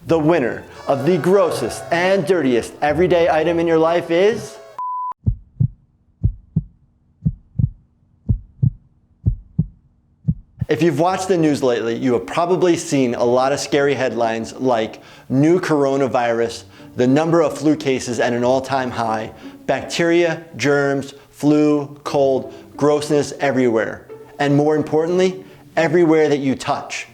The winner of the grossest and dirtiest everyday item in your life is... If you've watched the news lately, you have probably seen a lot of scary headlines like new coronavirus, the number of flu cases at an all-time high, bacteria, germs, flu, cold, grossness everywhere. And more importantly, everywhere that you touch.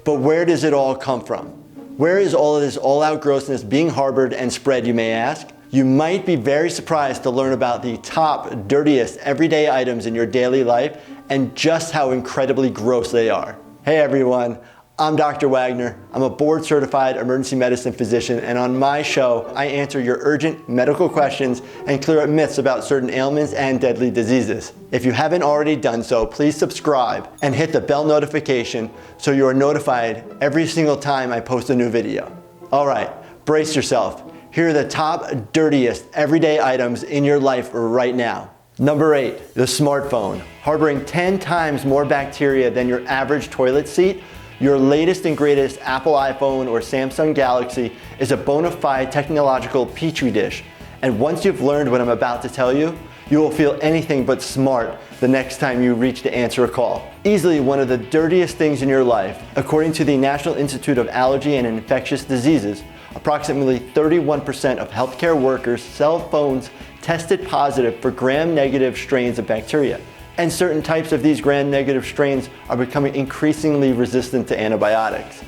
But where does it all come from? Where is all of this all-out grossness being harbored and spread, you may ask? You might be very surprised to learn about the top, dirtiest everyday items in your daily life and just how incredibly gross they are. Hey everyone, I'm Dr. Wagner. I'm a board-certified emergency medicine physician, and on my show, I answer your urgent medical questions and clear up myths about certain ailments and deadly diseases. If you haven't already done so, please subscribe and hit the bell notification so you are notified every single time I post a new video. All right, brace yourself. Here are the top, dirtiest everyday items in your life right now. Number 8, the smartphone. Harboring 10 times more bacteria than your average toilet seat, your latest and greatest Apple iPhone or Samsung Galaxy is a bona fide technological petri dish. And once you've learned what I'm about to tell you, you will feel anything but smart the next time you reach to answer a call. Easily one of the dirtiest things in your life, according to the National Institute of Allergy and Infectious Diseases, approximately 31% of healthcare workers' cell phones tested positive for gram-negative strains of bacteria. And certain types of these gram-negative strains are becoming increasingly resistant to antibiotics.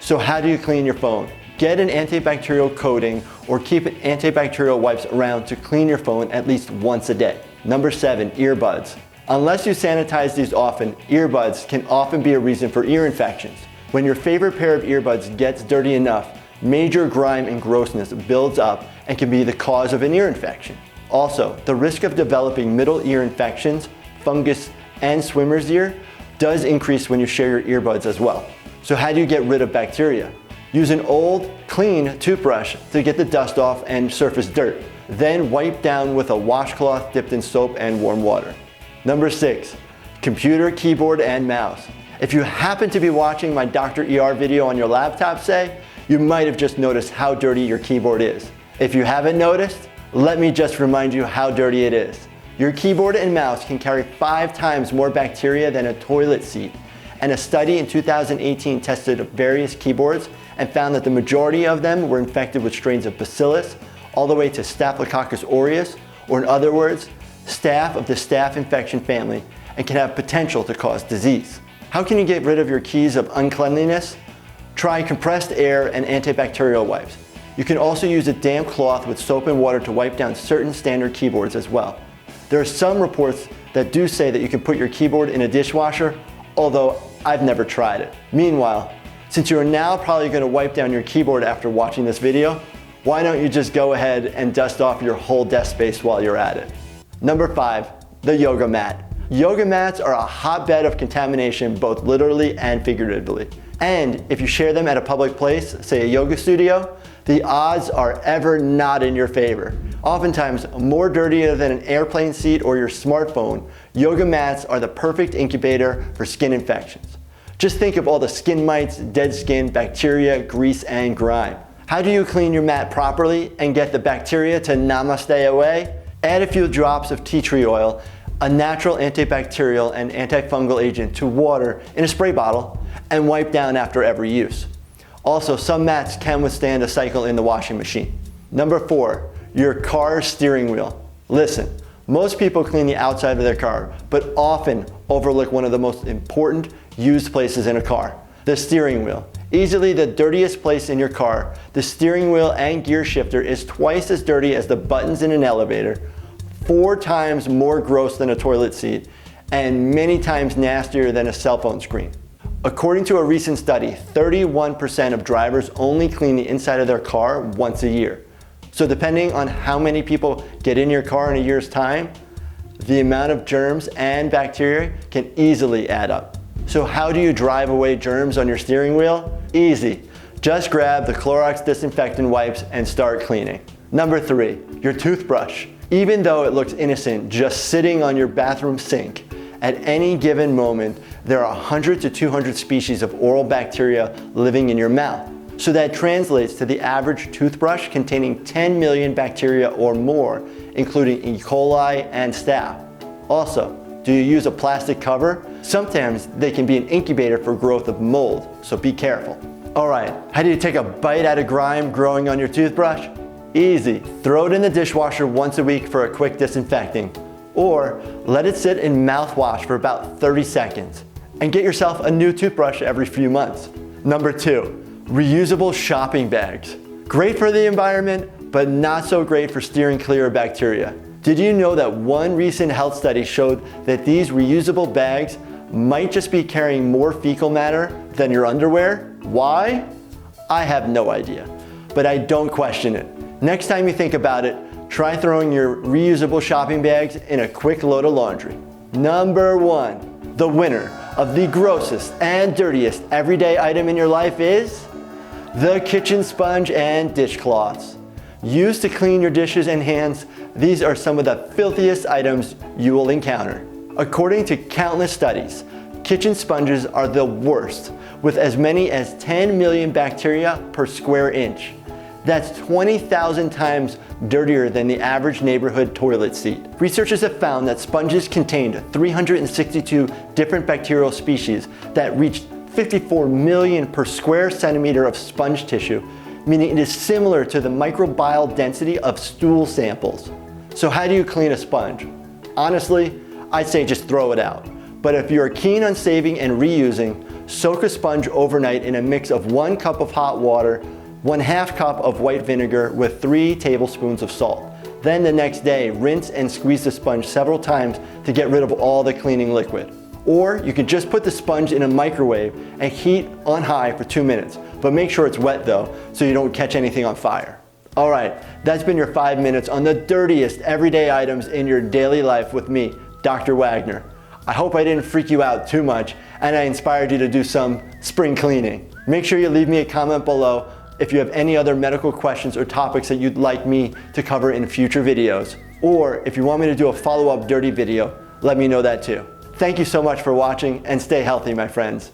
So how do you clean your phone? Get an antibacterial coating or keep antibacterial wipes around to clean your phone at least once a day. Number 7, earbuds. Unless you sanitize these often, earbuds can often be a reason for ear infections. When your favorite pair of earbuds gets dirty enough, major grime and grossness builds up and can be the cause of an ear infection. Also, the risk of developing middle ear infections, fungus, and swimmer's ear does increase when you share your earbuds as well. So how do you get rid of bacteria? Use an old, clean toothbrush to get the dust off and surface dirt. Then wipe down with a washcloth dipped in soap and warm water. Number 6, computer, keyboard, and mouse. If you happen to be watching my Dr. ER video on your laptop, say, you might have just noticed how dirty your keyboard is. If you haven't noticed, let me just remind you how dirty it is. Your keyboard and mouse can carry 5 times more bacteria than a toilet seat. And a study in 2018 tested various keyboards and found that the majority of them were infected with strains of Bacillus, all the way to Staphylococcus aureus, or in other words, staph of the staph infection family, and can have potential to cause disease. How can you get rid of your keys of uncleanliness? Try compressed air and antibacterial wipes. You can also use a damp cloth with soap and water to wipe down certain standard keyboards as well. There are some reports that do say that you can put your keyboard in a dishwasher, although I've never tried it. Meanwhile, since you are now probably going to wipe down your keyboard after watching this video, why don't you just go ahead and dust off your whole desk space while you're at it? Number 5, the yoga mat. Yoga mats are a hotbed of contamination, both literally and figuratively. And if you share them at a public place, say a yoga studio, the odds are ever not in your favor. Oftentimes, more dirtier than an airplane seat or your smartphone, yoga mats are the perfect incubator for skin infections. Just think of all the skin mites, dead skin, bacteria, grease, and grime. How do you clean your mat properly and get the bacteria to namaste away? Add a few drops of tea tree oil, a natural antibacterial and antifungal agent, to water in a spray bottle and wipe down after every use. Also, some mats can withstand a cycle in the washing machine. Number 4, your car's steering wheel. Listen, most people clean the outside of their car, but often overlook one of the most important used places in a car, the steering wheel. Easily the dirtiest place in your car, the steering wheel and gear shifter is twice as dirty as the buttons in an elevator, 4 times more gross than a toilet seat, and many times nastier than a cell phone screen. According to a recent study, 31% of drivers only clean the inside of their car once a year. So depending on how many people get in your car in a year's time, the amount of germs and bacteria can easily add up. So how do you drive away germs on your steering wheel? Easy. Just grab the Clorox disinfectant wipes and start cleaning. Number 3, your toothbrush. Even though it looks innocent just sitting on your bathroom sink, at any given moment, there are 100 to 200 species of oral bacteria living in your mouth. So that translates to the average toothbrush containing 10 million bacteria or more, including E. coli and staph. Also, do you use a plastic cover? Sometimes they can be an incubator for growth of mold, so be careful. All right, how do you take a bite out of grime growing on your toothbrush? Easy. Throw it in the dishwasher once a week for a quick disinfecting. Or let it sit in mouthwash for about 30 seconds. And get yourself a new toothbrush every few months. Number 2, reusable shopping bags. Great for the environment, but not so great for steering clear of bacteria. Did you know that one recent health study showed that these reusable bags might just be carrying more fecal matter than your underwear? Why? I have no idea, but I don't question it. Next time you think about it, try throwing your reusable shopping bags in a quick load of laundry. Number 1, the winner of the grossest and dirtiest everyday item in your life is the kitchen sponge and dishcloths. Used to clean your dishes and hands, these are some of the filthiest items you will encounter. According to countless studies, kitchen sponges are the worst, with as many as 10 million bacteria per square inch. That's 20,000 times dirtier than the average neighborhood toilet seat. Researchers have found that sponges contained 362 different bacterial species that reached 54 million per square centimeter of sponge tissue, meaning it is similar to the microbial density of stool samples. So how do you clean a sponge? Honestly, I'd say just throw it out. But if you're keen on saving and reusing, soak a sponge overnight in a mix of 1 cup of hot water, 1/2 cup of white vinegar with 3 tablespoons of salt. Then the next day, rinse and squeeze the sponge several times to get rid of all the cleaning liquid. Or you could just put the sponge in a microwave and heat on high for 2 minutes, but make sure it's wet though, so you don't catch anything on fire. All right, that's been your 5 minutes on the dirtiest everyday items in your daily life with me, Dr. Wagner. I hope I didn't freak you out too much and I inspired you to do some spring cleaning. Make sure you leave me a comment below if you have any other medical questions or topics that you'd like me to cover in future videos. Or if you want me to do a follow-up dirty video, let me know that too. Thank you so much for watching and stay healthy, my friends.